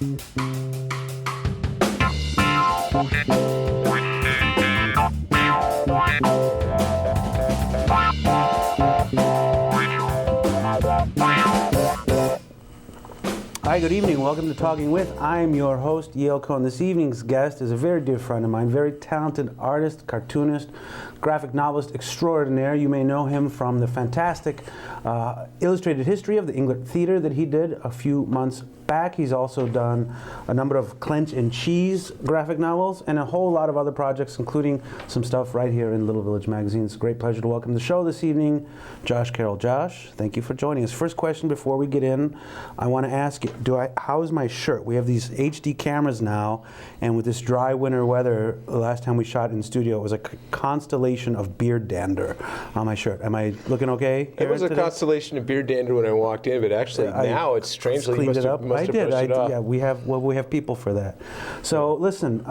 Hi, good evening. Welcome to Talking With. I'm your host, Yale Cohn. This evening's guest is a very dear friend of mine, very talented artist, cartoonist, graphic novelist extraordinaire. You may know him from the fantastic illustrated history of the English theater that he did a few months back. He's also done a number of Clench and Cheese graphic novels and a whole lot of other projects, including some stuff right here in Little Village Magazine. It's a great pleasure to welcome to the show this evening, Josh Carroll. Josh, thank you for joining us. First question before we get in, I want to ask you, how is my shirt? We have these HD cameras now, and with this dry winter weather, the last time we shot in studio, it was a constellation of beard dander on my shirt. Am I looking okay? It was a constellation of beard dander when I walked in, but actually now it's strangely cleaned it up. I did. Yeah, we have people for that. So listen,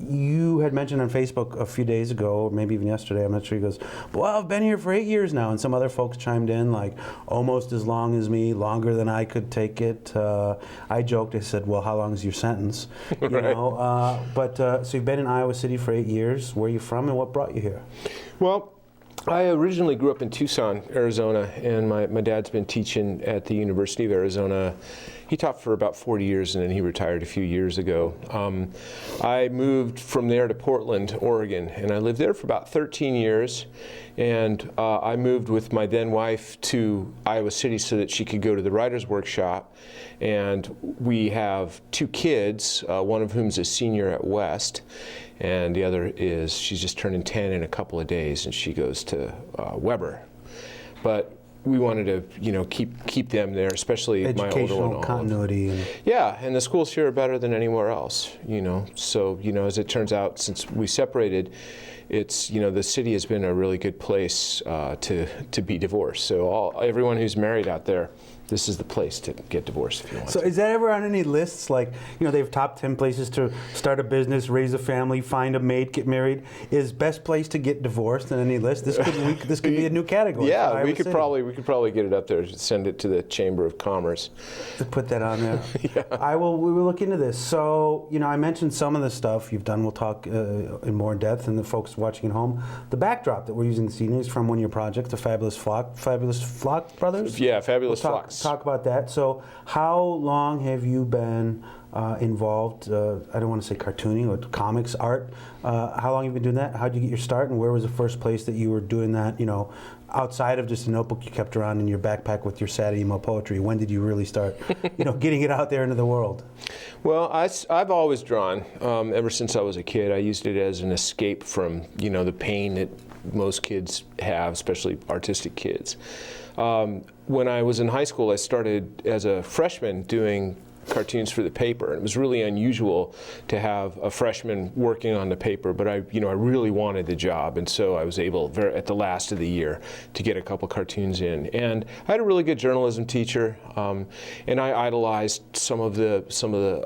you had mentioned on Facebook a few days ago, or maybe even yesterday, I'm not sure. He goes, "Well, I've been here for 8 years now," and some other folks chimed in like, "Almost as long as me, longer than I could take it." I joked. I said, "Well, how long is your sentence?" You right. know. So you've been in Iowa City for 8 years. Where are you from, and what brought you here? Well, I originally grew up in Tucson, Arizona, and my dad's been teaching at the University of Arizona. He taught for about 40 years, and then he retired a few years ago. I moved from there to Portland, Oregon, and I lived there for about 13 years. And I moved with my then wife to Iowa City so that she could go to the writer's workshop. And we have 2 kids, one of whom is a senior at West, and the other is, she's just turning 10 in a couple of days, and she goes to Weber. But we wanted to, keep them there, especially my older one. Educational continuity. Yeah, and the schools here are better than anywhere else, So, as it turns out, since we separated, it's, the city has been a really good place to be divorced. So everyone who's married out there, this is the place to get divorced if you want. So is that ever on any lists? Like, they have top 10 places to start a business, raise a family, find a mate, get married. Is best place to get divorced on any list? This could be a new category. Yeah, we could probably get it up there. Send it to the Chamber of Commerce. To put that on there. Yeah. We will look into this. So, I mentioned some of the stuff you've done. We'll talk in more depth, and the folks watching at home. The backdrop that we're using this evening is from one of your projects, the Fabulous Flock Brothers? Yeah, Fabulous Flocks. Talk about that. So how long have you been involved, I don't want to say cartooning, but comics, art? How long have you been doing that? How did you get your start, and where was the first place that you were doing that, outside of just a notebook you kept around in your backpack with your sad emo poetry? When did you really start, getting it out there into the world? Well, I've always drawn ever since I was a kid. I used it as an escape from, the pain that most kids have, especially artistic kids. When I was in high school, I started as a freshman doing cartoons for the paper. It was really unusual to have a freshman working on the paper, but I really wanted the job, and so I was able at the last of the year to get a couple cartoons in. And I had a really good journalism teacher, and I idolized some of the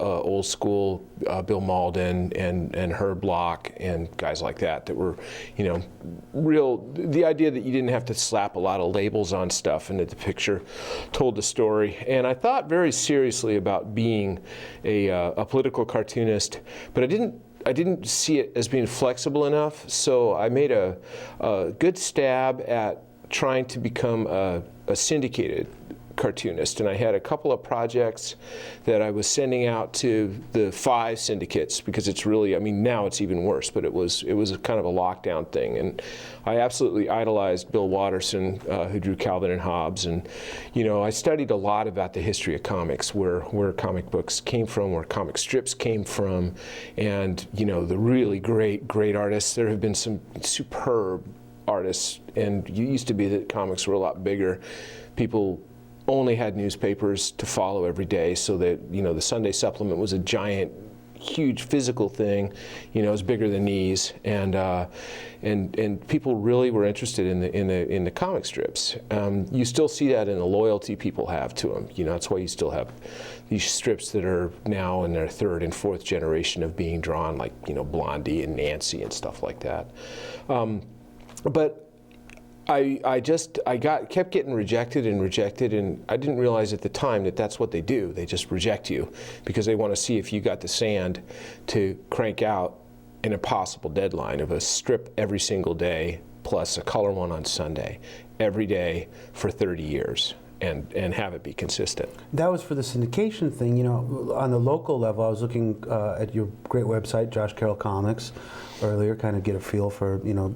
old school Bill Malden and Herb Block and guys like that were, the idea that you didn't have to slap a lot of labels on stuff and that the picture told the story. And I thought very seriously about being a political cartoonist, but I didn't see it as being flexible enough, so I made a good stab at trying to become a syndicated cartoonist, and I had a couple of projects that I was sending out to the 5 syndicates, because it's really, now it's even worse, but it was a kind of a lockdown thing, and I absolutely idolized Bill Watterson, who drew Calvin and Hobbes, and I studied a lot about the history of comics, where comic books came from, where comic strips came from, and the really great artists. There have been some superb artists, and it used to be that comics were a lot bigger. People only had newspapers to follow every day, so that the Sunday supplement was a giant, huge physical thing. It was bigger than these, and people really were interested in the comic strips. You still see that in the loyalty people have to them. That's why you still have these strips that are now in their 3rd and 4th generation of being drawn, like Blondie and Nancy and stuff like that. But kept getting rejected, and I didn't realize at the time that that's what they do. They just reject you because they want to see if you got the sand to crank out an impossible deadline of a strip every single day plus a color one on Sunday every day for 30 years. And have it be consistent. That was for the syndication thing. You know, on the local level, I was looking at your great website, Josh Carroll Comics, earlier, kind of get a feel for, you know,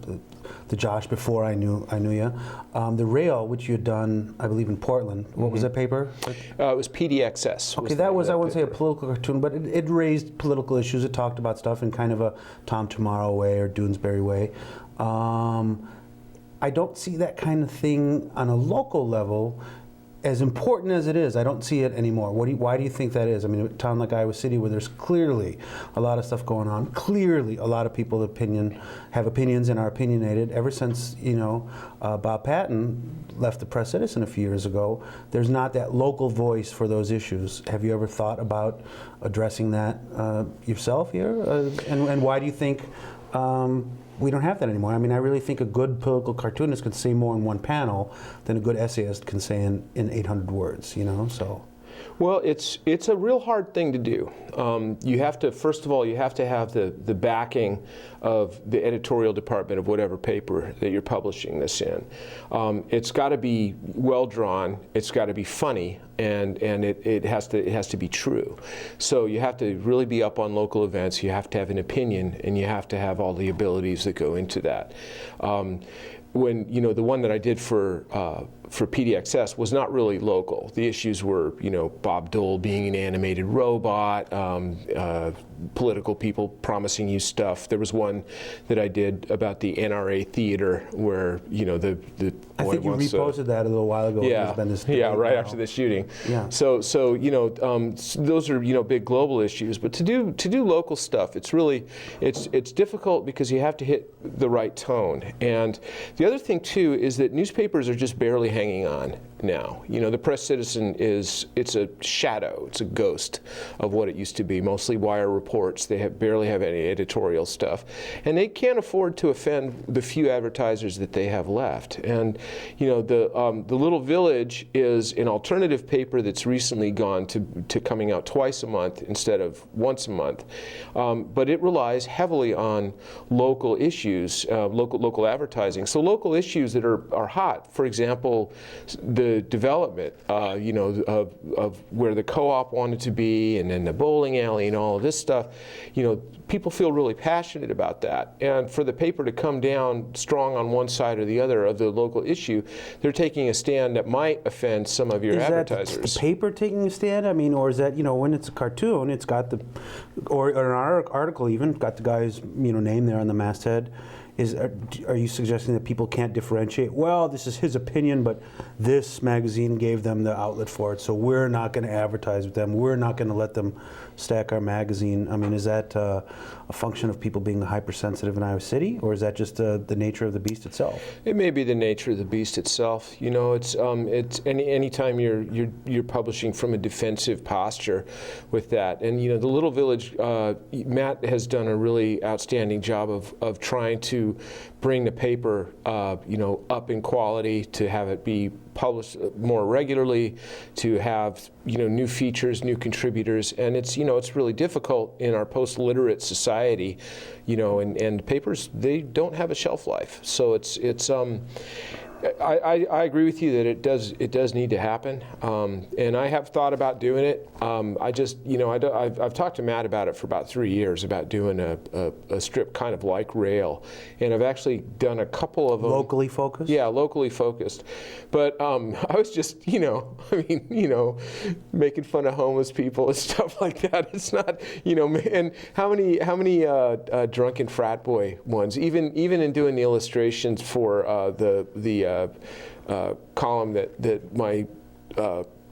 the Josh before I knew you. The Rail, which you had done, I believe, in Portland. What was that paper? It was PDXS. Okay, that was, I wouldn't say a political cartoon, but it raised political issues. It talked about stuff in kind of a Tom Tomorrow way or Doonesbury way. I don't see that kind of thing on a local level. As important as it is, I don't see it anymore. Why do you think that is? I mean, a town like Iowa City, where there's clearly a lot of stuff going on, clearly a lot of people have opinions and are opinionated. Ever since, you know, Bob Patton left the Press Citizen a few years ago, there's not that local voice for those issues. Have you ever thought about addressing that yourself here? And why do you think we don't have that anymore? I mean, I really think a good political cartoonist can say more in one panel than a good essayist can say in 800 words, you know, so. Well, it's a real hard thing to do. You have to, first of all, you have to have the backing of the editorial department of whatever paper that you're publishing this in. It's got to be well drawn. It's got to be funny, and it has to be true. So you have to really be up on local events. You have to have an opinion, and you have to have all the abilities that go into that. When, you know, the one that I did for PDXS was not really local. The issues were, you know, Bob Dole being an animated robot, political people promising you stuff. There was one that I did about the NRA theater where, you know, the I think you reposted that a little while ago. Yeah, right after the shooting. Yeah. So you know, those are, you know, big global issues. But to do local stuff, it's really it's difficult because you have to hit the right tone. And the other thing too is that newspapers are just barely hanging on now. You know, the Press Citizen it's a shadow, it's a ghost of what it used to be. Mostly wire reports. They barely have any editorial stuff, and they can't afford to offend the few advertisers that they have left. And you know, the Little Village is an alternative paper that's recently gone to coming out twice a month instead of once a month, but it relies heavily on local issues, local advertising. So local issues that are hot. For example, the development, you know, of where the co-op wanted to be, and then the bowling alley and all of this stuff. You know, people feel really passionate about that. And for the paper to come down strong on one side or the other of the local issue, they're taking a stand that might offend some of your advertisers. Is that the paper taking a stand? I mean, or is that, you know, when it's a cartoon, it's got or an article even, got the guy's, you know, name there on the masthead. Are you suggesting that people can't differentiate? Well, this is his opinion, but this magazine gave them the outlet for it, so we're not going to advertise with them. We're not going to let them stack our magazine. I mean, is that a function of people being hypersensitive in Iowa City, or is that just the nature of the beast itself? It may be the nature of the beast itself. You know, it's anytime you're publishing from a defensive posture with that, and you know, the Little Village, Matt has done a really outstanding job of trying to bring the paper, you know, up in quality, to have it be published more regularly, to have, you know, new features, new contributors, and it's, you know, it's really difficult in our post-literate society, you know, and papers, they don't have a shelf life, so it's I agree with you that it does need to happen, and I have thought about doing it. I just, you know, I've talked to Matt about it for about 3 years about doing a strip kind of like Rail, and I've actually done a couple of them. Locally focused? Yeah, locally focused. But I was just, you know, I mean, you know, making fun of homeless people and stuff like that. It's not, you know, and how many drunken frat boy ones, even in doing the illustrations for the column that my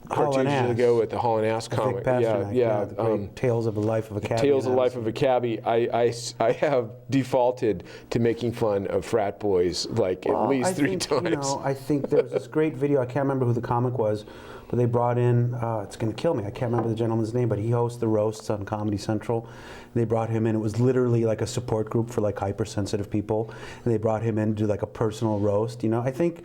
cartoons usually go with, the Hall and Ass comic. The great Tales of the Life of a Cabbie. Tales of the Life of a Cabbie. I have defaulted to making fun of frat boys like at least three times. You know, I think there's this great video. I can't remember who the comic was, but but they brought in, it's going to kill me, I can't remember the gentleman's name, but he hosts the roasts on Comedy Central. They brought him in. It was literally like a support group for like hypersensitive people. And they brought him in to do like a personal roast. You know, I think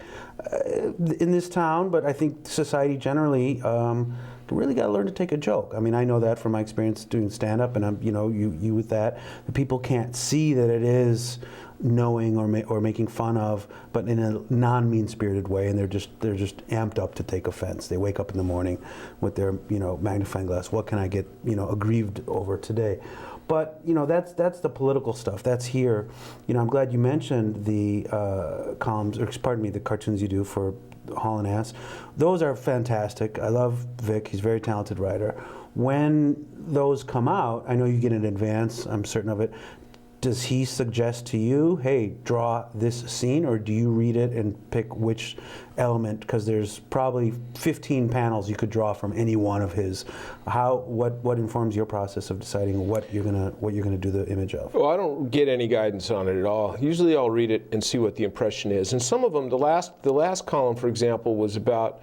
in this town, but I think society generally, you really got to learn to take a joke. I mean, I know that from my experience doing stand-up, and I'm, you with that. The people can't see that it is knowing or making fun of, but in a non-mean-spirited way, and they're just amped up to take offense. They wake up in the morning with their magnifying glass. What can I get aggrieved over today? But that's the political stuff. That's here. I'm glad you mentioned the columns, or pardon me, the cartoons you do for Hall and Ass. Those are fantastic. I love Vic. He's a very talented writer. When those come out, I know you get in advance. I'm certain of it. Does he suggest to you, hey, draw this scene, or do you read it and pick which element? Because there's probably 15 panels you could draw from any one of his. What informs your process of deciding what you're gonna do the image of? Well, I don't get any guidance on it at all. Usually, I'll read it and see what the impression is. And some of them, the last column, for example, was about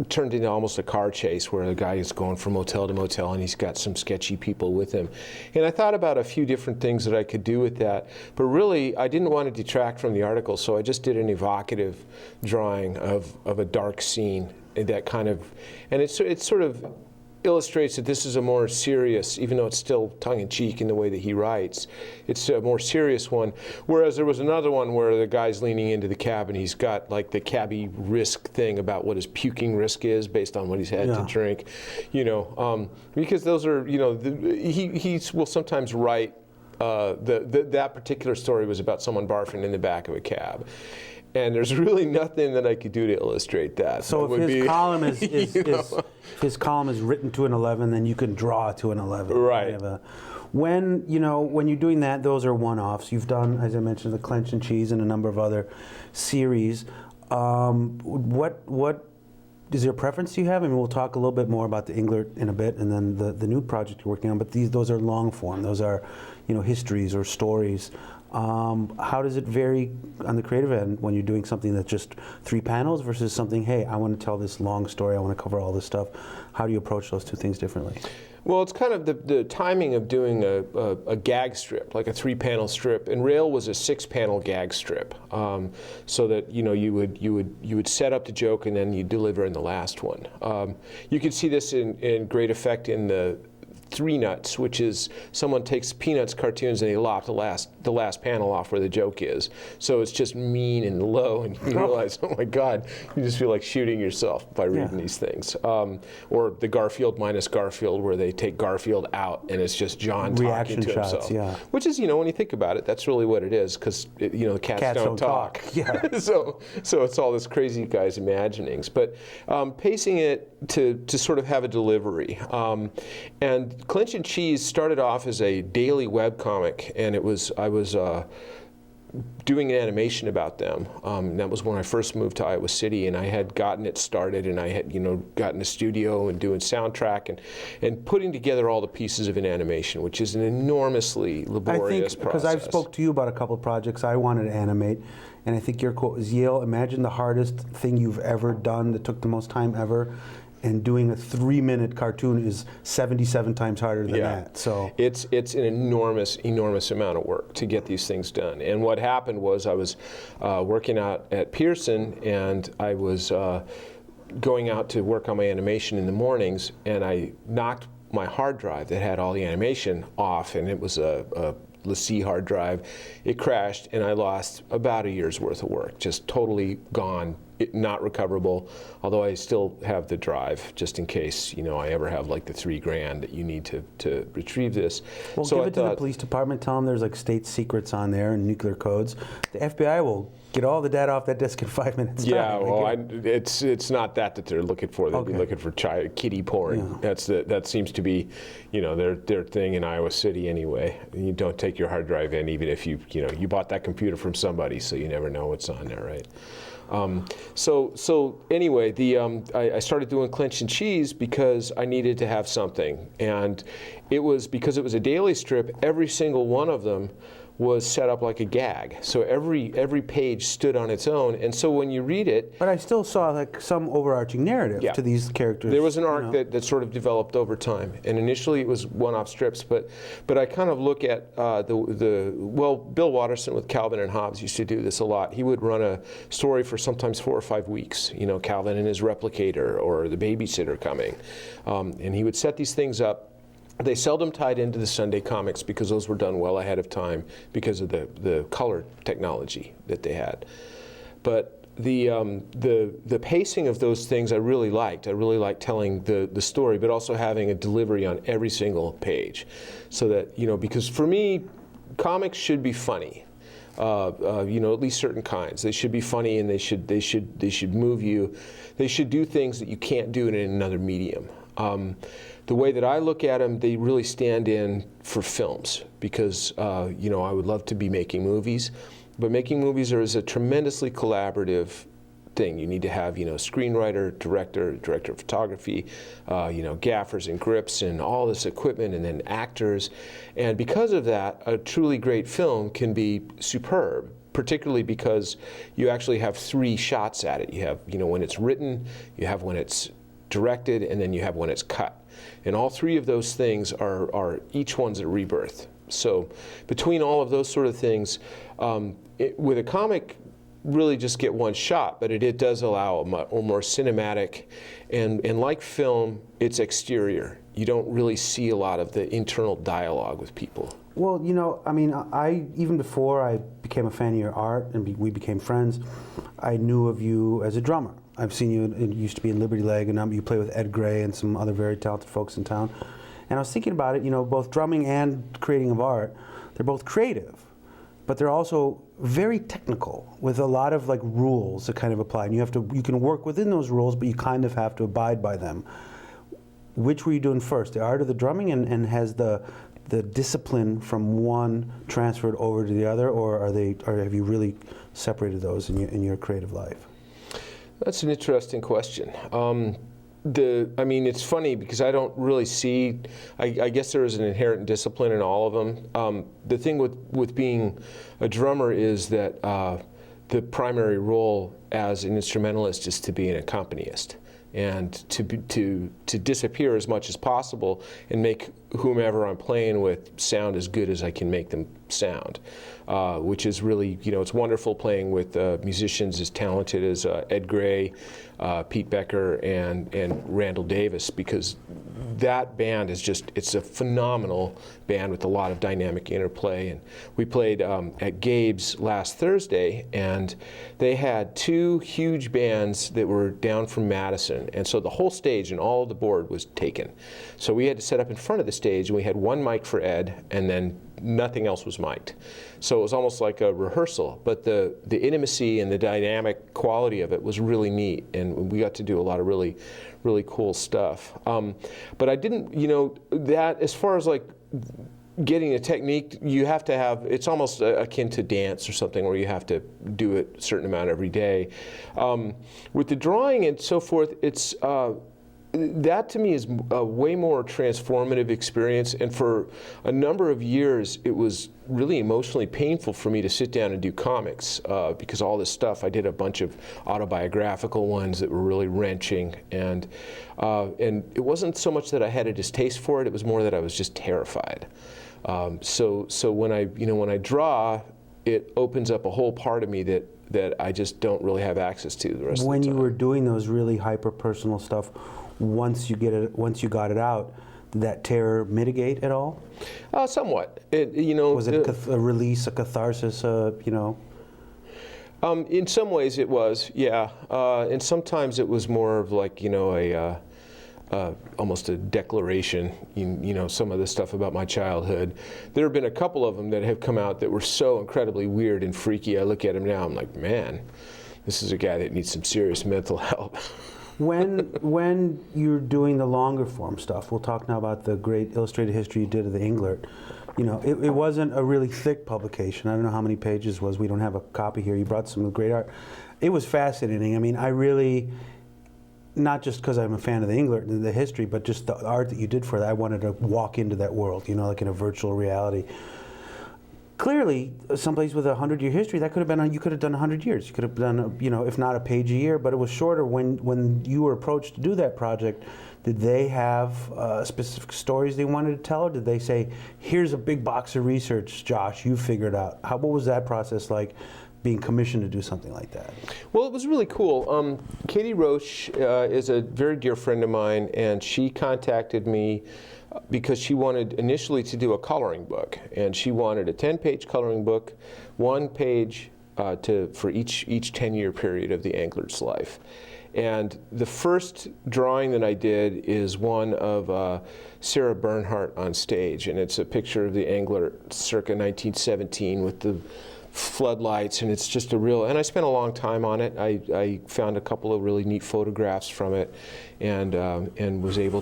turned into almost a car chase where the guy is going from motel to motel and he's got some sketchy people with him. And I thought about a few different things that I could do with that, but really I didn't want to detract from the article, so I just did an evocative drawing of a dark scene, that kind of, and it sort of illustrates that this is a more serious, even though it's still tongue-in-cheek in the way that he writes, it's a more serious one. Whereas there was another one where the guy's leaning into the cab and he's got like the cabbie risk thing about what his puking risk is based on what he's had to drink, because those are, he will sometimes write, that particular story was about someone barfing in the back of a cab. And there's really nothing that I could do to illustrate that. So if his column is if his column is written to an 11, then you can draw to an 11. Right. When you're doing that, those are one-offs. You've done, as I mentioned, the Clench and Cheese and a number of other series. What is there a preference you have? I mean, we'll talk a little bit more about the Englert in a bit, and then the new project you're working on. But those are long form. Those are, histories or stories. How does it vary on the creative end when you're doing something that's just 3 panels versus something, hey, I want to tell this long story, I want to cover all this stuff? How do you approach those two things differently? Well, it's kind of the timing of doing a gag strip, like a 3-panel strip, and Rail was a 6-panel gag strip, so that you would set up the joke and then you deliver in the last one. You can see this in great effect in the 3 Nuts, which is someone takes Peanuts cartoons and they lop the last panel off where the joke is. So it's just mean and low, and you realize, oh my God, you just feel like shooting yourself by reading these things. Or the Garfield minus Garfield, where they take Garfield out and it's just John reaction talking to shots, himself. Which is, when you think about it, that's really what it is, because the cats don't talk. Yeah. so it's all this crazy guy's imaginings. But pacing it to sort of have a delivery. And Clench and Cheese started off as a daily webcomic, and I was doing an animation about them. That was when I first moved to Iowa City, and I had gotten it started, and I had gotten a studio and doing soundtrack and putting together all the pieces of an animation, which is an enormously laborious process. Because I've spoke to you about a couple of projects I wanted to animate, and I think your quote was, Yale, imagine the hardest thing you've ever done that took the most time ever. And doing a 3-minute cartoon is 77 times harder than that. So it's an enormous amount of work to get these things done. And what happened was I was working out at Pearson, and I was going out to work on my animation in the mornings, and I knocked my hard drive that had all the animation off, and it was a LaCie hard drive. It crashed, and I lost about a year's worth of work, just totally gone. Not recoverable, although I still have the drive just in case I ever have like the $3,000 that you need to retrieve this. Well, so give it to the police department. Tell them there's like state secrets on there and nuclear codes. The FBI will get all the data off that disk in 5 minutes. Yeah, it's not that they're looking for. They'll be looking for kiddie porn. Yeah. That seems to be, their thing in Iowa City anyway. You don't take your hard drive in, even if you bought that computer from somebody, so you never know what's on there, right? So anyway, I started doing Clench and Cheese because I needed to have something, and it was because it was a daily strip. Every single one of them was set up like a gag. So every page stood on its own, and so when you read it, But I still saw like some overarching narrative to these characters. there was an arc that sort of developed over time, and initially it was one-off strips. But I kind of look at Bill Watterson with Calvin and Hobbes used to do this a lot. He would run a story for sometimes 4 or 5 weeks. Calvin and his replicator, or the babysitter coming, and he would set these things up. They seldom tied into the Sunday comics because those were done well ahead of time because of the color technology that they had. But the pacing of those things I really liked. I really liked telling the story, but also having a delivery on every single page, so that because for me, comics should be funny. At least certain kinds. They should be funny, and they should move you. They should do things that you can't do in another medium. The way that I look at them, they really stand in for films, because I would love to be making movies, but making movies is a tremendously collaborative thing. You need to have screenwriter, director of photography, gaffers and grips and all this equipment, and then actors. And because of that, a truly great film can be superb, particularly because you actually have 3 shots at it. You have when it's written, you have when it's directed, and then you have when it's cut. And all 3 of those things are each one's a rebirth. So between all of those sort of things, with a comic, really just get one shot, but it does allow a more cinematic, and like film, it's exterior. You don't really see a lot of the internal dialogue with people. Well, I even before I became a fan of your art and we became friends, I knew of you as a drummer. I've seen you, it used to be in Liberty Leg, and you play with Ed Gray and some other very talented folks in town. And I was thinking about it, both drumming and creating of art, they're both creative, but they're also very technical with a lot of like rules that kind of apply. And you can work within those rules, but you kind of have to abide by them. Which were you doing first, the art or the drumming, and has the discipline from one transferred over to the other, or have you really separated those in your creative life? That's an interesting question. It's funny because I don't really see. I guess there is an inherent discipline in all of them. The thing with being a drummer is that the primary role as an instrumentalist is to be an accompanist, and to disappear as much as possible and make whomever I'm playing with sound as good as I can make them sound, which is really, it's wonderful playing with musicians as talented as Ed Gray, Pete Becker, and Randall Davis, because that band is it's a phenomenal band with a lot of dynamic interplay. And we played at Gabe's last Thursday, and they had 2 huge bands that were down from Madison, and so the whole stage and all of the board was taken. So we had to set up in front of the stage, and we had 1 mic for Ed, and then nothing else was mic'd. So it was almost like a rehearsal, but the intimacy and the dynamic quality of it was really neat, and we got to do a lot of really, really cool stuff. But I didn't, that as far as like getting a technique, you have to have, it's almost akin to dance or something, where you have to do it a certain amount every day. With the drawing and so forth, it's that to me is a way more transformative experience, and for a number of years it was really emotionally painful for me to sit down and do comics, because all this stuff, I did a bunch of autobiographical ones that were really wrenching, and it wasn't so much that I had a distaste for it, it was more that I was just terrified. So when I draw, it opens up a whole part of me that I just don't really have access to the rest of the time. When you were doing those really hyper-personal stuff, once you got it out, did that terror mitigate at all? Somewhat. Was it a release, a catharsis? In some ways, it was, yeah. And sometimes it was more of like almost a declaration. Some of the stuff about my childhood. There have been a couple of them that have come out that were so incredibly weird and freaky. I look at them now, I'm like, man, this is a guy that needs some serious mental help. When you're doing the longer form stuff, we'll talk now about the great illustrated history you did of the Englert. It wasn't a really thick publication. I don't know how many pages it was. We don't have a copy here. You brought some great art. It was fascinating. I mean, I really, not just because I'm a fan of the Englert and the history, but just the art that you did for that. I wanted to walk into that world, like in a virtual reality. clearly, someplace with a 100-year history, that could have been, you could have done 100 years. You could have done, if not a page a year, but it was shorter. When you were approached to do that project, did they have specific stories they wanted to tell, or did they say, here's a big box of research, Josh, you figured out? What was that process like, being commissioned to do something like that? Well, it was really cool. Katie Roche is a very dear friend of mine, and she contacted me because she wanted initially to do a coloring book, and she wanted a 10-page coloring book, 1 page for each 10-year period of the angler's life. And the first drawing that I did is one of Sarah Bernhardt on stage, and it's a picture of the angler circa 1917 with the floodlights, and it's just and I spent a long time on it. I found a couple of really neat photographs from it, and was able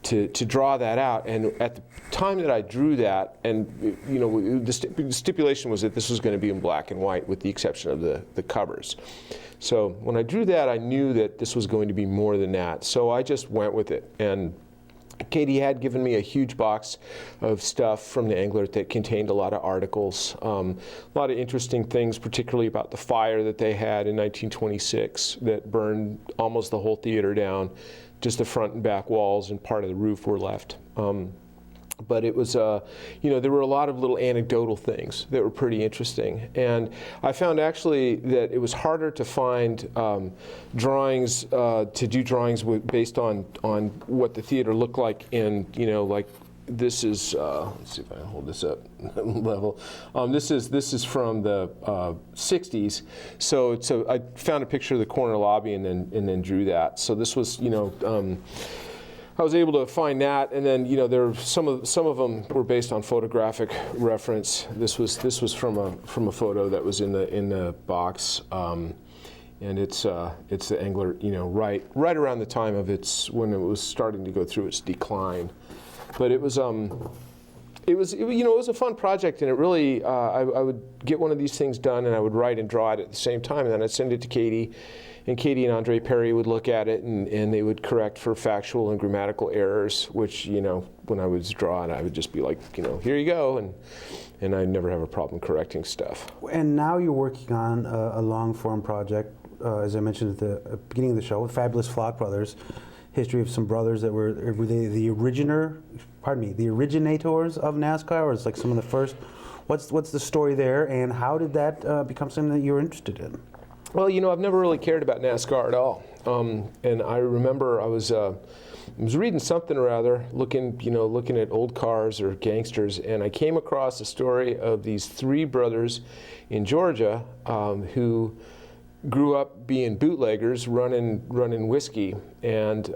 to draw that out. And at the time that I drew that, and the stipulation was that this was going to be in black and white with the exception of the covers. So when I drew that, I knew that this was going to be more than that. So I just went with it. And Katie had given me a huge box of stuff from the Angler that contained a lot of articles, a lot of interesting things, particularly about the fire that they had in 1926 that burned almost the whole theater down. Just the front and back walls and part of the roof were left. But it was, there were a lot of little anecdotal things that were pretty interesting. And I found actually that it was harder to find drawings, to do drawings based on what the theater looked like in, like this is, let's see if I can hold this up level. This is from the 60s. So I found a picture of the corner lobby and then drew that. So this was, I was able to find that, and then there were some of them were based on photographic reference. This was from a photo that was in the box, and it's the Angler, right around the time of when it was starting to go through its decline. But it was a fun project, and it really I would get one of these things done, and I would write and draw it at the same time, and then I'd send it to Katie. And Katie and Andre Perry would look at it, and they would correct for factual and grammatical errors, which, when I was drawing, I would just be like, here you go, and I never have a problem correcting stuff. And now you're working on a long-form project, as I mentioned at the beginning of the show, with Fabulous Flock Brothers, history of some brothers that were they the originators of NASCAR, or it's like some of the first. What's the story there, and how did that become something that you were interested in? Well, I've never really cared about NASCAR at all. And I remember I was reading something or other, looking at old cars or gangsters, and I came across a story of these 3 brothers in Georgia who grew up being bootleggers, running whiskey, and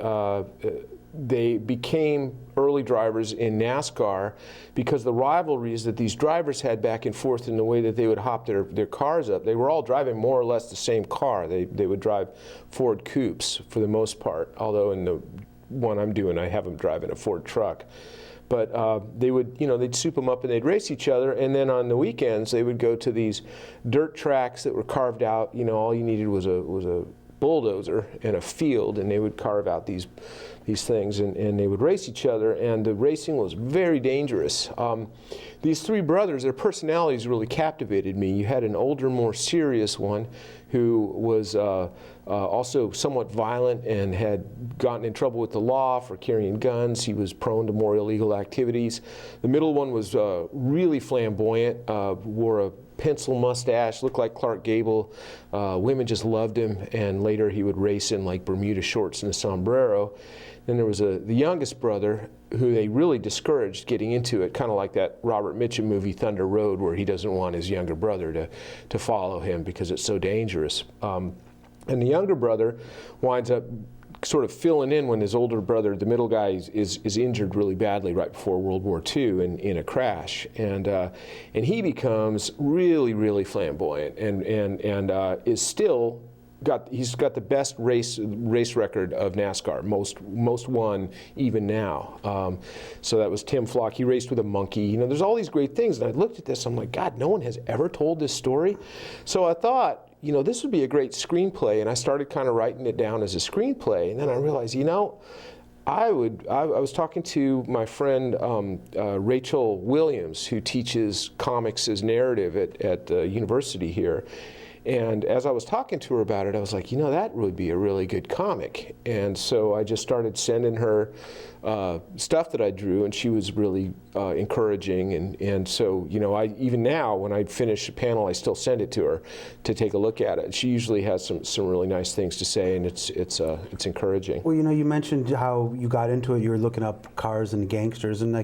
they became early drivers in NASCAR because the rivalries that these drivers had back and forth in the way that they would hop their cars up. They were all driving more or less the same car. They would drive Ford Coupes for the most part, although in the one I'm doing, I have them driving a Ford truck. But they would, they'd soup them up and they'd race each other, and then on the weekends they would go to these dirt tracks that were carved out. All you needed was a bulldozer and a field, and they would carve out these things, and they would race each other, and the racing was very dangerous. These 3 brothers, their personalities really captivated me. You had an older, more serious one who was also somewhat violent and had gotten in trouble with the law for carrying guns. He was prone to more illegal activities. The middle one was really flamboyant, wore a pencil mustache, looked like Clark Gable. Women just loved him, and later he would race in like Bermuda shorts and a sombrero. Then there was the youngest brother who they really discouraged getting into it, kind of like that Robert Mitchum movie Thunder Road, where he doesn't want his younger brother to follow him because it's so dangerous. And the younger brother winds up sort of filling in when his older brother, the middle guy, is injured really badly right before World War II in a crash, and he becomes really, really flamboyant and is still he's got the best race record of NASCAR, most won even now. So that was Tim Flock. He raced with a monkey. There's all these great things, and I looked at this. I'm like, God, no one has ever told this story. So I thought, this would be a great screenplay, and I started kind of writing it down as a screenplay, and then I realized, I was talking to my friend Rachel Williams, who teaches comics as narrative at the university here. And as I was talking to her about it, I was like, that would be a really good comic. And so I just started sending her stuff that I drew, and she was really encouraging. And so, even now, when I finish a panel, I still send it to her to take a look at it. She usually has some really nice things to say, and it's encouraging. Well, you mentioned how you got into it. You were looking up cars and gangsters, and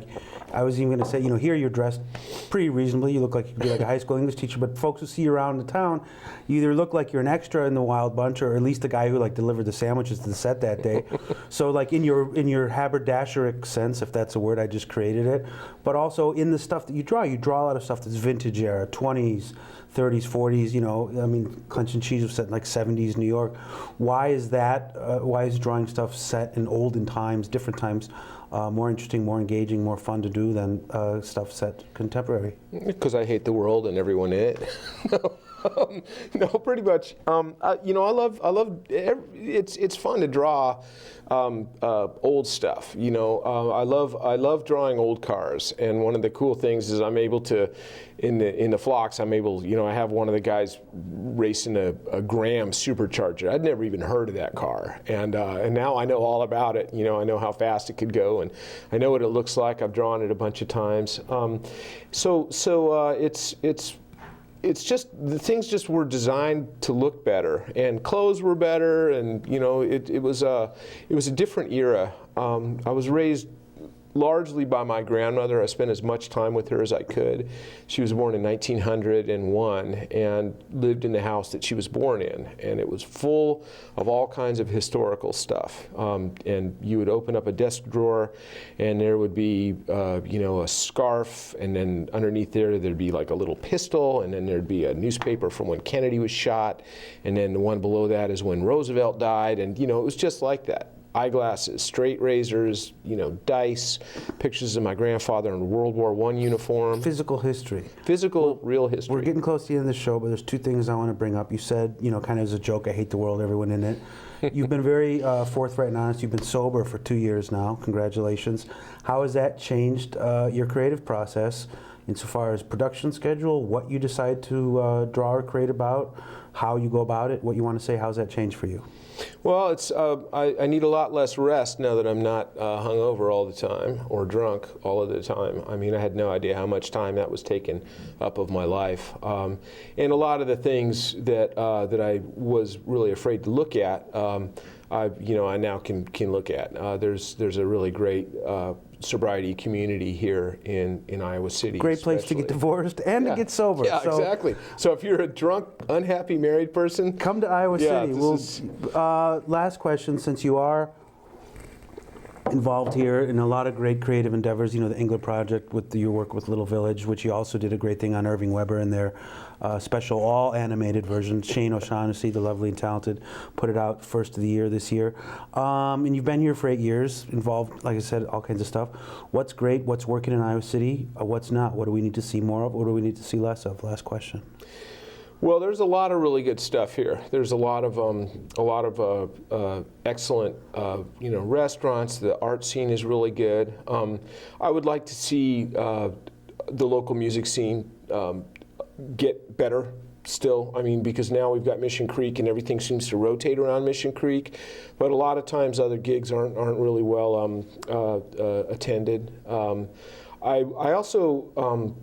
I was even going to say, here you're dressed pretty reasonably. You look like you could be like a high school English teacher, but folks who see you around the town, you either look like you're an extra in the Wild Bunch, or at least the guy who delivered the sandwiches to the set that day. So in your haberdasheric sense, if that's a word, I just created it. But also in the stuff that you draw a lot of stuff that's vintage era, 20s, 30s, 40s. Clench and Cheese was set in 70s New York. Why is that? Why is drawing stuff set in olden times, different times, more interesting, more engaging, more fun to do than stuff set contemporary? Because I hate the world and everyone in it. No, pretty much. I love. It's fun to draw old stuff. I love drawing old cars. And one of the cool things is I'm able to, in the flocks, I'm able. I have one of the guys racing a Graham supercharger. I'd never even heard of that car, and now I know all about it. I know how fast it could go, and I know what it looks like. I've drawn it a bunch of times. It's just the things just were designed to look better, and clothes were better, and it was a different era. I was raised largely by my grandmother. I spent as much time with her as I could. She was born in 1901 and lived in the house that she was born in, and it was full of all kinds of historical stuff. And you would open up a desk drawer, and there would be a scarf, and then underneath there'd be like a little pistol, and then there'd be a newspaper from when Kennedy was shot, and then the one below that is when Roosevelt died, and it was just like that. Eyeglasses, straight razors, dice, pictures of my grandfather in a World War I uniform. Physical history. Real history. We're getting close to the end of the show, but there's two things I want to bring up. You said, kind of as a joke, I hate the world, everyone in it. You've been very forthright and honest. You've been sober for 2 years now. Congratulations. How has that changed your creative process insofar as production schedule, what you decide to draw or create about, how you go about it, what you want to say? How's that changed for you? Well, it's I need a lot less rest now that I'm not hungover all the time or drunk all of the time. I had no idea how much time that was taken up of my life, and a lot of the things that I was really afraid to look at, I now can look at. There's a really great sobriety community here in Iowa City. Great place to get divorced and to get sober. Yeah, so, exactly. So if you're a drunk, unhappy married person, come to Iowa City. Last question, since you are involved here in a lot of great creative endeavors, the Engler Project with your work with Little Village, which you also did a great thing on Irving Weber and their special all animated version. Shane O'Shaughnessy, the lovely and talented, put it out first of the year this year. And you've been here for 8 years, involved, like I said, all kinds of stuff. What's great? What's working in Iowa City? What's not? What do we need to see more of? What do we need to see less of? Last question. Well, there's a lot of really good stuff here. There's a lot of excellent, restaurants. The art scene is really good. I would like to see the local music scene get better still. Because now we've got Mission Creek and everything seems to rotate around Mission Creek, but a lot of times other gigs aren't really well attended. I also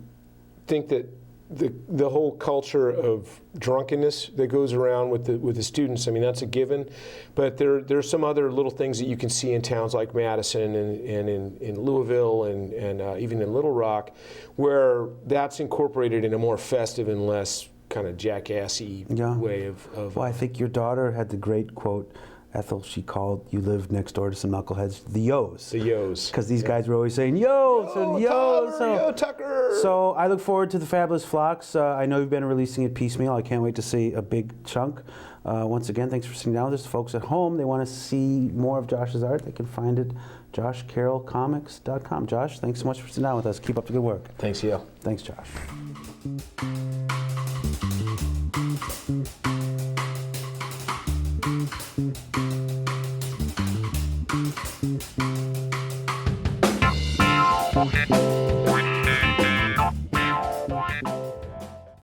think that the whole culture of drunkenness that goes around with the students, that's a given, but there's some other little things that you can see in towns like Madison and in Louisville and even in Little Rock, where that's incorporated in a more festive and less kind of jackassy way of. Well, I think your daughter had the great quote, Ethel, she called, you live next door to some knuckleheads, the Yos. The Yos. Because these guys were always saying, Yos and Yos. Yo, Tucker. So I look forward to the Fabulous Flocks. I know you've been releasing it piecemeal. I can't wait to see a big chunk. Once again, thanks for sitting down with us. Folks at home, they want to see more of Josh's art. They can find it joshcarrollcomics.com. Josh, thanks so much for sitting down with us. Keep up the good work. Thanks, Yale. Thanks, Josh.